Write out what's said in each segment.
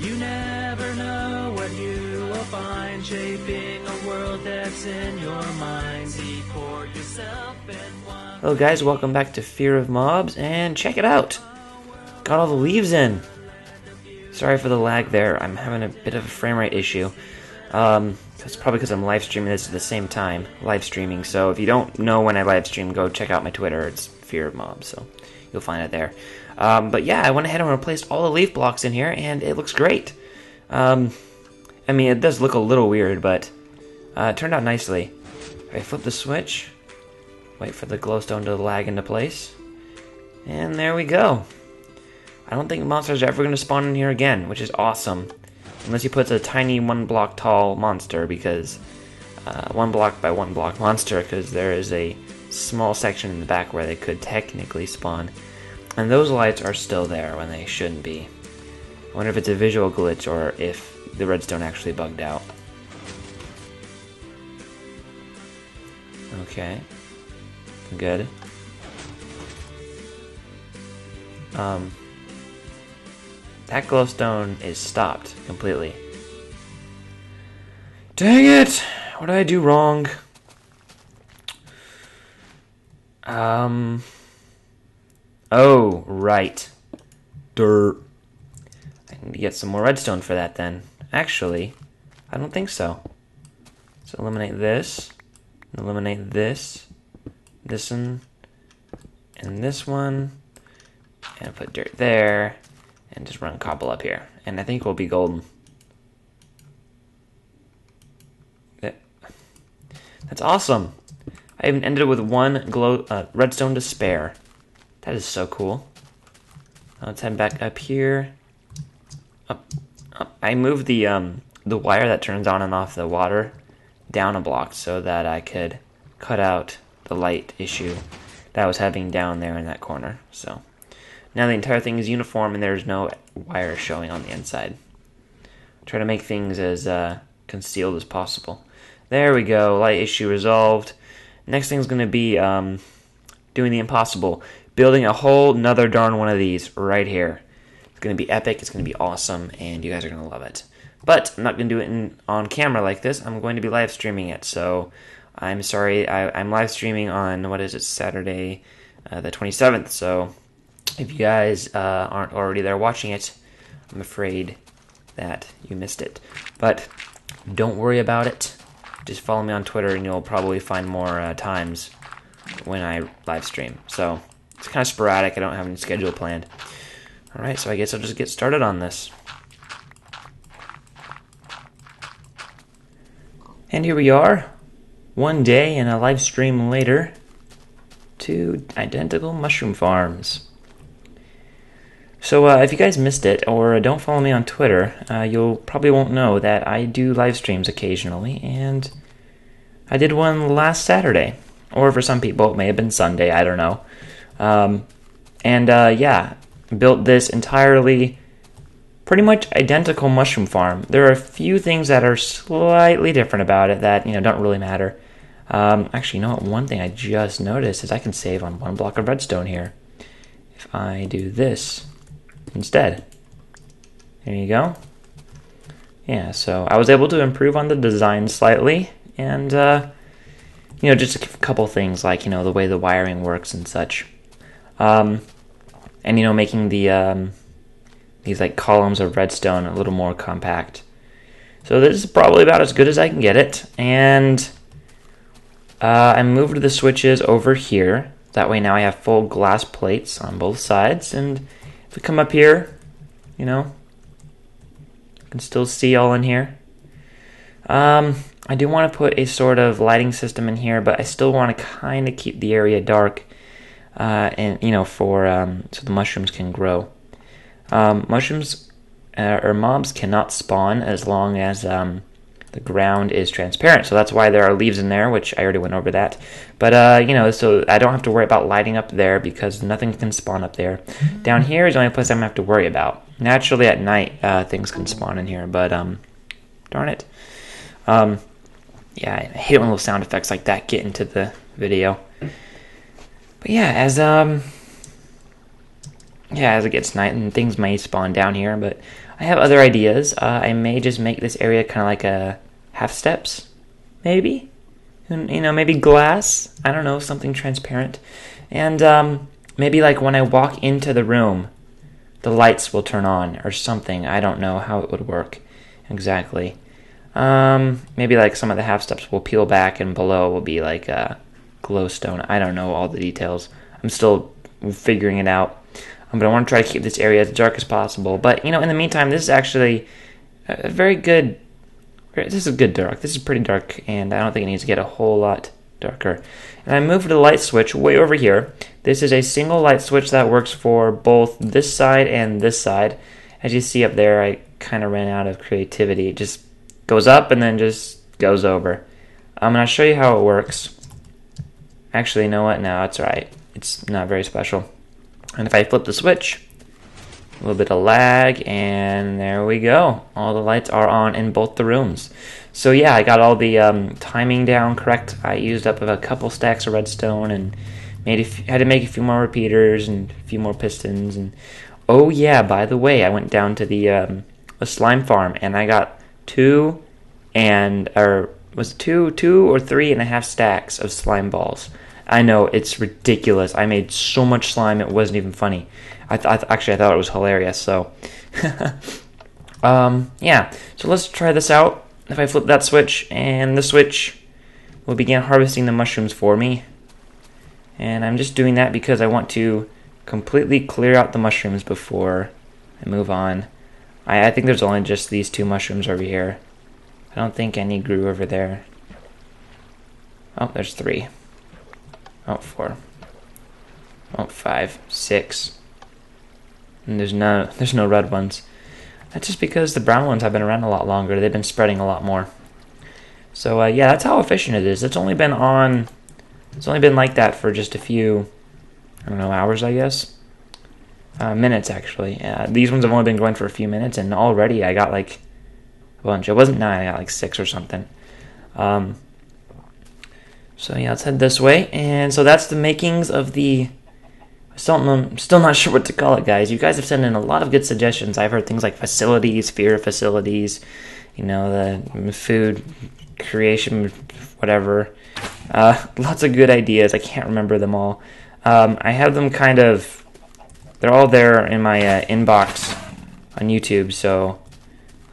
You never know what you will find, shaping a world that's in your mind. See for yourself and one. Hello guys, welcome back to Fear of Mobs, and check it out! Got all the leaves in! Sorry for the lag there, I'm having a bit of a frame rate issue. It's probably because I'm live streaming this at the same time, live streaming, so if you don't know when I live stream, go check out my Twitter, it's Fear of Mobs, so you'll find it there. But yeah, I went ahead and replaced all the leaf blocks in here, and it looks great. I mean, it does look a little weird, but it turned out nicely. I flip the switch, wait for the glowstone to lag into place, and there we go. I don't think monsters are ever going to spawn in here again, which is awesome. Unless he puts a tiny 1 block tall monster, because 1 block by 1 block monster, because there is a small section in the back where they could technically spawn. And those lights are still there when they shouldn't be. I wonder if it's a visual glitch or if the redstone actually bugged out. Okay. Good. That glowstone is stopped completely. Dang it! What did I do wrong? Oh, right. Dirt. I need to get some more redstone for that then. Actually, I don't think so. So eliminate this. Eliminate this. This one. And this one. And put dirt there. And just run cobble up here. And I think we'll be golden. That's awesome. I even ended with 1 redstone to spare. That is so cool. Let's head back up here. Up. I moved the wire that turns on and off the water down a block so that I could cut out the light issue that I was having down there in that corner. So now the entire thing is uniform and there's no wire showing on the inside. Try to make things as concealed as possible. There we go, light issue resolved. Next thing's going to be doing the impossible. Building a whole nother darn one of these right here. It's going to be epic, it's going to be awesome, and you guys are going to love it. But I'm not going to do it on camera like this. I'm going to be live streaming it, so I'm sorry. I'm live streaming on, Saturday the 27th, so if you guys aren't already there watching it, I'm afraid that you missed it. But don't worry about it. Just follow me on Twitter and you'll probably find more times when I live stream. So it's kind of sporadic. I don't have any schedule planned. Alright, so I guess I'll just get started on this. And here we are. One day and a live stream later. 2 identical mushroom farms. So if you guys missed it or don't follow me on Twitter, you'll probably won't know that I do live streams occasionally, and I did one last Saturday. Or for some people, it may have been Sunday, I don't know. Yeah, built this entirely, pretty much identical mushroom farm. There are a few things that are slightly different about it that, don't really matter. Actually, you know what? One thing I just noticed is I can save on 1 block of redstone here. If I do this instead. There you go. Yeah, so I was able to improve on the design slightly, and just a couple things like the way the wiring works and such, and making the these like columns of redstone a little more compact. So this is probably about as good as I can get it, and I moved the switches over here. That way now I have full glass plates on both sides, and if we come up here, you can still see all in here. I do want to put a sort of lighting system in here, but I still want to kind of keep the area dark, and so the mushrooms can grow. Mushrooms or mobs cannot spawn as long as the ground is transparent, so that's why there are leaves in there, which I already went over that. But so I don't have to worry about lighting up there because nothing can spawn up there. Down here is the only place I'm gonna have to worry about. Naturally, at night things can spawn in here, but darn it. Yeah, I hate it when little sound effects like that get into the video. But yeah, as yeah, as it gets night, and things may spawn down here, but I have other ideas. I may just make this area kind of like a half steps, maybe. Maybe glass. I don't know, something transparent. And maybe like when I walk into the room, the lights will turn on or something. I don't know how it would work exactly. Maybe like some of the half steps will peel back and below will be like a glowstone. I don't know all the details. I'm still figuring it out. But I want to try to keep this area as dark as possible. But, in the meantime, this is actually a very good... This is good dark. This is pretty dark, and I don't think it needs to get a whole lot darker. And I moved the light switch way over here. This is a single light switch that works for both this side and this side. As you see up there, I kind of ran out of creativity. It just goes up and then just goes over. And I'll show you how it works. Actually, you know what? No, that's right. It's not very special. And if I flip the switch, a little bit of lag, and there we go. All the lights are on in both the rooms. So yeah, I got all the timing down correct. I used up a couple stacks of redstone and had to make a few more repeaters and a few more pistons. And oh yeah, by the way, I went down to the slime farm and I got two or 3.5 stacks of slime balls. I know, it's ridiculous. I made so much slime, it wasn't even funny. I thought it was hilarious, so... yeah, so let's try this out. If I flip that switch, and the switch will begin harvesting the mushrooms for me. And I'm just doing that because I want to completely clear out the mushrooms before I move on. I think there's only just these 2 mushrooms over here. I don't think any grew over there. Oh, there's 3. Oh, 4. Oh, 5, 6. And there's no red ones. That's just because the brown ones have been around a lot longer. They've been spreading a lot more. So yeah, that's how efficient it is. It's only been like that for just a few, I don't know, hours, I guess. Minutes actually. These ones have only been going for a few minutes, and already I got like a bunch. It wasn't 9, I got like 6 or something. So yeah, let's head this way. And so that's the makings of the... I'm still not sure what to call it, guys. You guys have sent in a lot of good suggestions. I've heard things like facilities, fear of facilities, the food creation, whatever. Lots of good ideas. I can't remember them all. I have them they're all there in my inbox on YouTube, so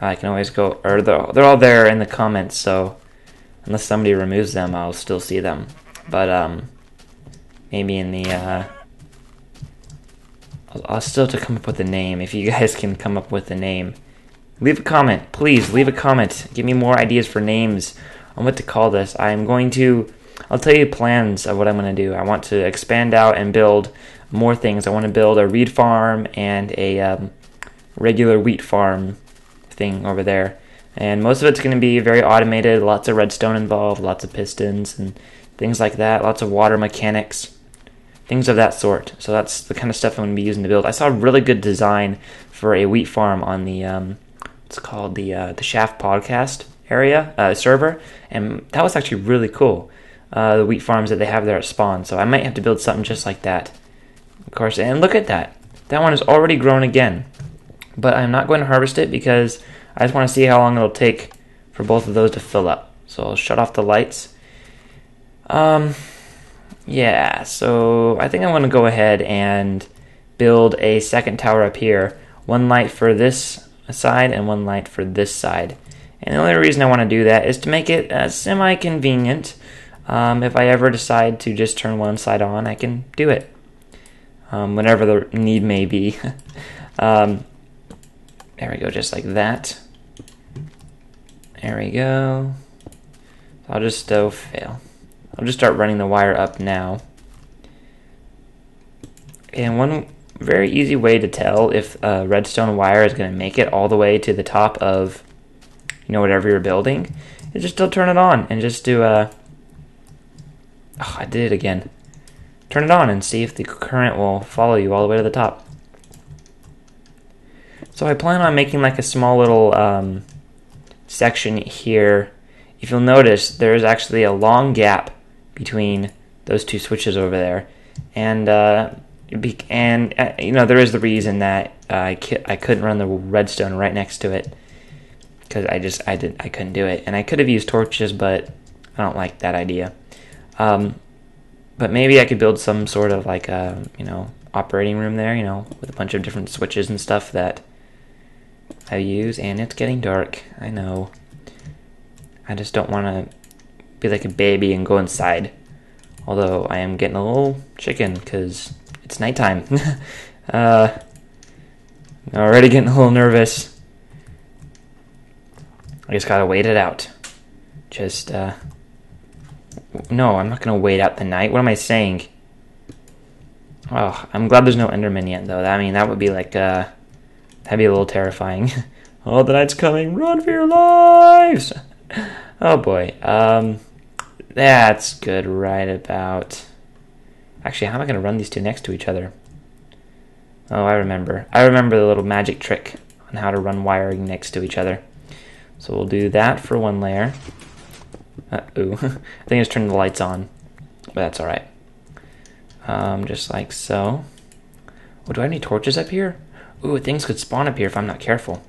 I can always go, or they're all there in the comments, so unless somebody removes them, I'll still see them. But maybe in the... I'll still have to come up with a name. If you guys can come up with a name, leave a comment. Please, leave a comment. Give me more ideas for names on what to call this. I'll tell you plans of what I'm going to do. I want to expand out and build more things. I want to build a reed farm and a regular wheat farm thing over there. And most of it's going to be very automated, lots of redstone involved, lots of pistons and things like that, lots of water mechanics. Things of that sort. So that's the kind of stuff I'm going to be using to build. I saw a really good design for a wheat farm on the it's called the Shaft Podcast server, and that was actually really cool. The wheat farms that they have there at spawn. So I might have to build something just like that. Of course, and look at that. That one is already grown again. But I'm not going to harvest it because I just want to see how long it'll take for both of those to fill up. So I'll shut off the lights. Yeah, so I think I'm going to go ahead and build a second tower up here. One light for this side and one light for this side. And the only reason I want to do that is to make it semi-convenient. If I ever decide to just turn one side on, I can do it. Whenever the need may be. There we go, just like that. There we go. I'll just fail. I'll just start running the wire up now. And one very easy way to tell if a redstone wire is going to make it all the way to the top of, whatever you're building, is just to turn it on and just do I did it again. Turn it on and see if the current will follow you all the way to the top. So I plan on making like a small little section here. If you'll notice, there's actually a long gap between those 2 switches over there, and And there is the reason that I couldn't run the redstone right next to it, because I couldn't do it, and I could have used torches, but I don't like that idea. But maybe I could build some sort of like a operating room there, with a bunch of different switches and stuff that I use. And it's getting dark. I know. I just don't want to be like a baby and go inside. Although I am getting a little chicken because it's nighttime. Already getting a little nervous. I just gotta wait it out. No, I'm not gonna wait out the night. What am I saying? Oh, I'm glad there's no Enderman yet, though. That would be like, that'd be a little terrifying. Oh, the night's coming. Run for your lives! Oh, boy. That's good right about... Actually, how am I gonna run these two next to each other? Oh, I remember. I remember the little magic trick on how to run wiring next to each other. So we'll do that for one layer. Uh-oh. I think it's turning the lights on, but that's alright. Just like so. Oh, do I have any torches up here? Ooh, things could spawn up here if I'm not careful.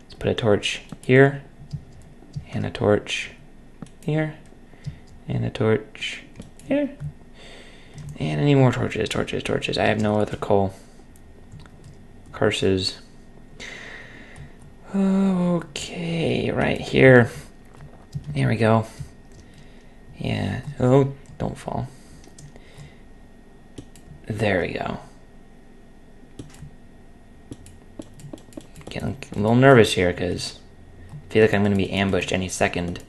Let's put a torch here, and a torch here, and a torch here. And any more torches, torches. I have no other coal. Curses. Okay, right here. There we go. Yeah. Oh, don't fall. There we go. Getting a little nervous here because I feel like I'm going to be ambushed any second.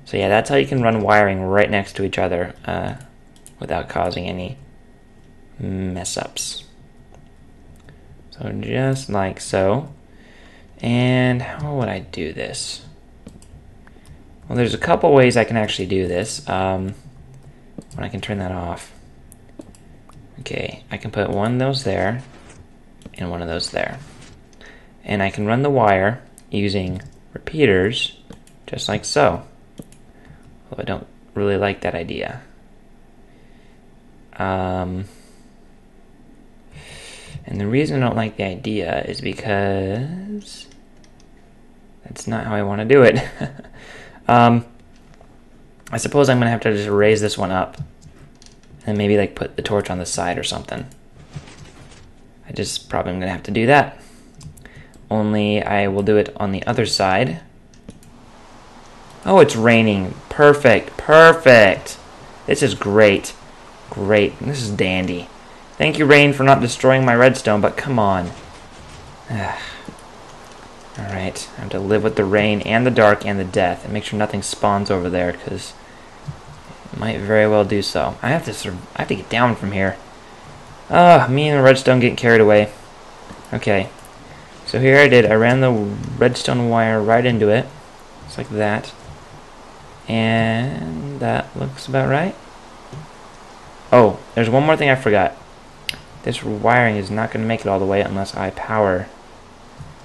So yeah, that's how you can run wiring right next to each other without causing any mess-ups. So just like so. And how would I do this? Well, there's a couple ways I can actually do this. When I can turn that off. Okay, I can put one of those there and one of those there. And I can run the wire using repeaters, just like so. Although I don't really like that idea. And the reason I don't like the idea is because that's not how I want to do it. I suppose I'm going to have to just raise this one up and maybe like put the torch on the side or something. I just probably am going to have to do that. Only I will do it on the other side. Oh, it's raining. Perfect. Perfect. This is great. Great. This is dandy. Thank you, rain, for not destroying my redstone, but come on. Alright, I have to live with the rain and the dark and the death, and make sure nothing spawns over there, because it might very well do so. I have to get down from here. Me and the redstone getting carried away. Okay, so here I ran the redstone wire right into it, just like that. And that looks about right. Oh, there's one more thing I forgot. This wiring is not going to make it all the way unless I power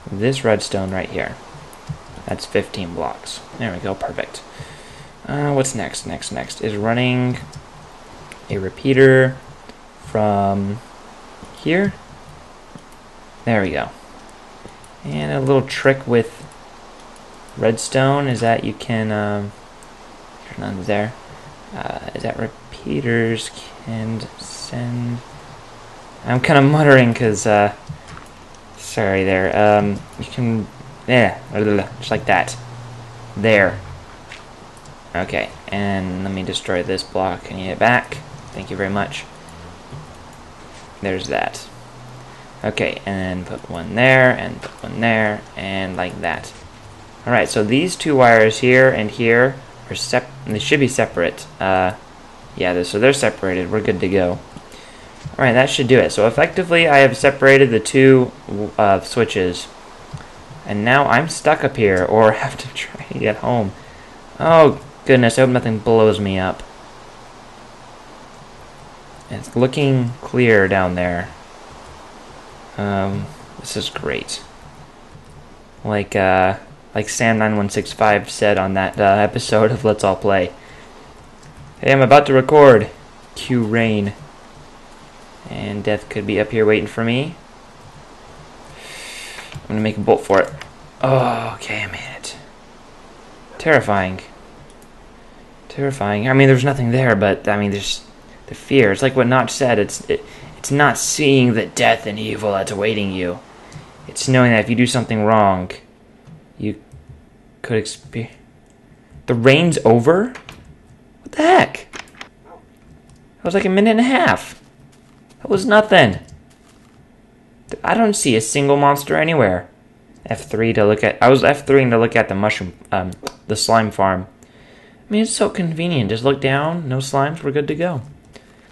this redstone right here. That's 15 blocks. There we go, perfect. What's next? Next is running a repeater from here. There we go. And a little trick with redstone is that you can turn on there. Is that repeaters can send... I'm kind of muttering because, sorry there, you can, just like that. There. Okay, and let me destroy this block and get it back. Thank you very much. There's that. Okay, and then put one there, and put one there, and like that. Alright, so these two wires here and here are they should be separate. So they're separated. We're good to go. Alright, that should do it. So effectively, I have separated the two switches. And now I'm stuck up here, or have to try to get home. Oh, goodness, I hope nothing blows me up. It's looking clear down there. This is great. Like Sam9165 said on that episode of Let's All Play. Hey, I'm about to record. Cue rain. And death could be up here waiting for me. I'm gonna make a bolt for it. Oh, okay, I made it. Terrifying. Terrifying. I mean, there's nothing there, but I mean, there's the fear. It's like what Notch said. It's not seeing the death and evil that's awaiting you. It's knowing that if you do something wrong, you could experience. The rain's over? What the heck? That was like a minute and a half. That was nothing. I don't see a single monster anywhere. F3 to look at. I was F3ing to look at the mushroom, the slime farm. I mean, it's so convenient. Just look down, no slimes, we're good to go.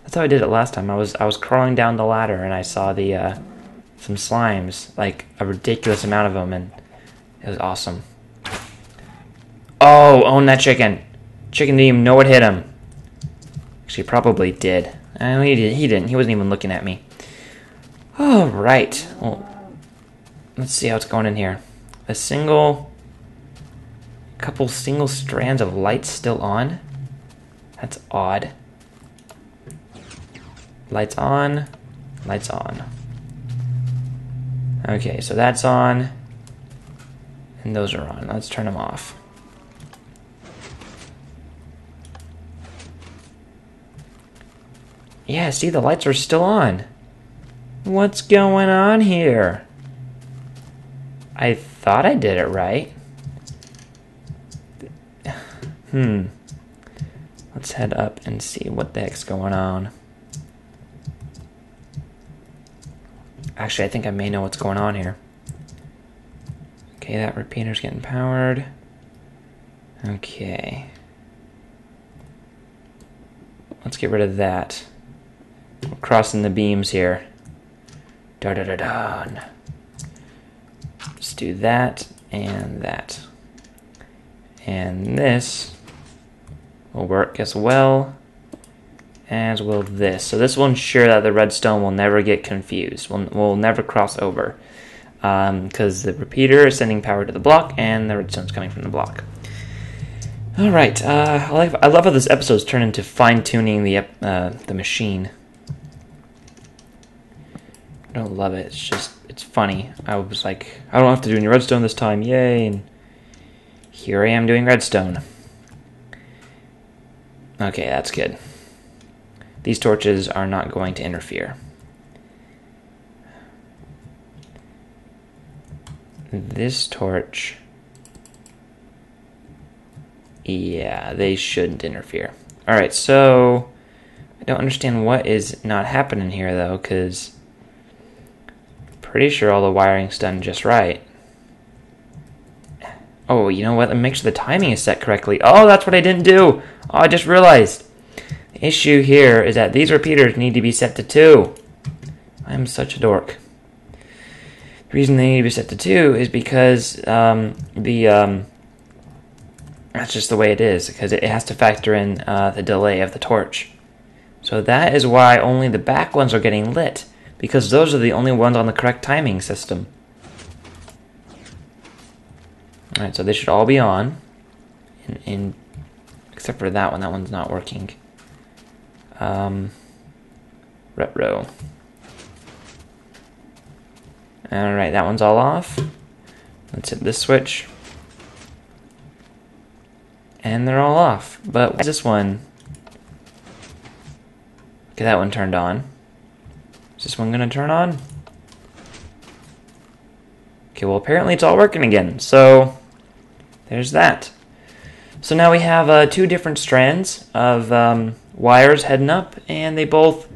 That's how I did it last time. I was crawling down the ladder and I saw the some slimes, like a ridiculous amount of them, and it was awesome. Oh, own that chicken. Chicken didn't even know what hit him. Actually, probably did. He didn't. He wasn't even looking at me. All right. Well, let's see how it's going in here. Couple single strands of light still on. That's odd. Lights on. Lights on. Okay, so that's on. And those are on. Let's turn them off. Yeah, see, the lights are still on. What's going on here? I thought I did it right. Let's head up and see what the heck's going on. Actually, I think I may know what's going on here. Okay, that repeater's getting powered. Okay. Let's get rid of that. We're crossing the beams here. Da-da-da-da. Let's do that and that. And this will work as well as will this. So this will ensure that the redstone will never get confused. Will never cross over. Because the repeater is sending power to the block and the redstone's coming from the block. Alright, I love how this episode's turned into fine-tuning the machine. I don't love it. It's funny. I was like, I don't have to do any redstone this time. Yay. And here I am doing redstone. Okay, that's good. These torches are not going to interfere. This torch... yeah, they shouldn't interfere. Alright, so... I don't understand what is not happening here, though, because... pretty sure all the wiring's done just right. Oh, you know what? Let me make sure the timing is set correctly. Oh, that's what I didn't do! Oh, I just realized. The issue here is that these repeaters need to be set to 2. I'm such a dork. The reason they need to be set to 2 is because that's just the way it is, because it has to factor in the delay of the torch. So that is why only the back ones are getting lit, because those are the only ones on the correct timing system. Alright, so they should all be on, except for that one. That one's not working. Retro. Alright, that one's all off. Let's hit this switch. And they're all off. But why is this one... okay, that one turned on. Is this one gonna turn on? Okay, well apparently it's all working again. So, there's that. So now we have 2 different strands of wires heading up, and they both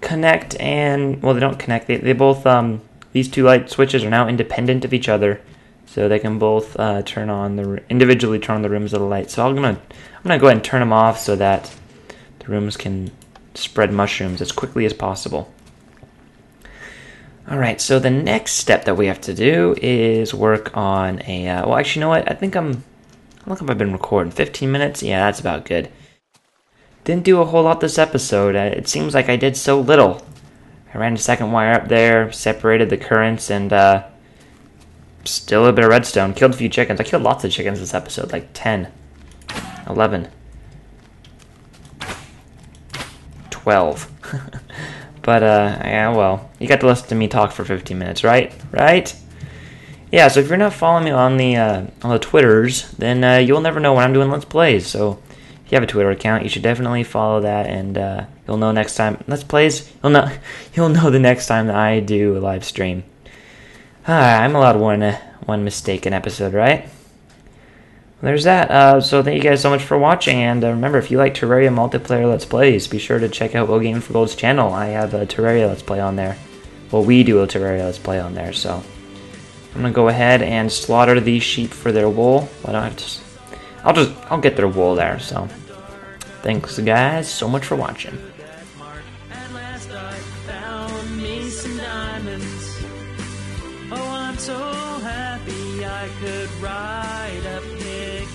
connect and... well, they don't connect. They both... these 2 light switches are now independent of each other, so they can both turn on individually turn on the rooms of the light. So I'm gonna go ahead and turn them off so that the rooms can spread mushrooms as quickly as possible. All right, so the next step that we have to do is work on a. Well, actually, you know what? I think how long have I been recording? 15 minutes? Yeah, that's about good. Didn't do a whole lot this episode. It seems like I did so little. I ran a second wire up there, separated the currents, and still a bit of redstone. Killed a few chickens. I killed lots of chickens this episode, like 10, 11, 12. But, yeah, well, you got to listen to me talk for 15 minutes, right? Right? Yeah, so if you're not following me on the Twitters, then you'll never know when I'm doing Let's Plays. So if you have a Twitter account, you should definitely follow that, and you'll know next time Let's Plays. You'll know the next time that I do a live stream. I'm allowed one mistake an episode, right? Well, there's that. So thank you guys so much for watching, and remember, if you like Terraria multiplayer Let's Plays, be sure to check out Will Game for Gold's channel. I have a Terraria Let's Play on there. Well, we do a Terraria Let's Play on there, so I'm gonna go ahead and slaughter these sheep for their wool. Why don't I just? I'll get their wool there. So, thanks guys so much for watching. At last I found me some diamonds. Oh, I'm so happy I could ride a pig.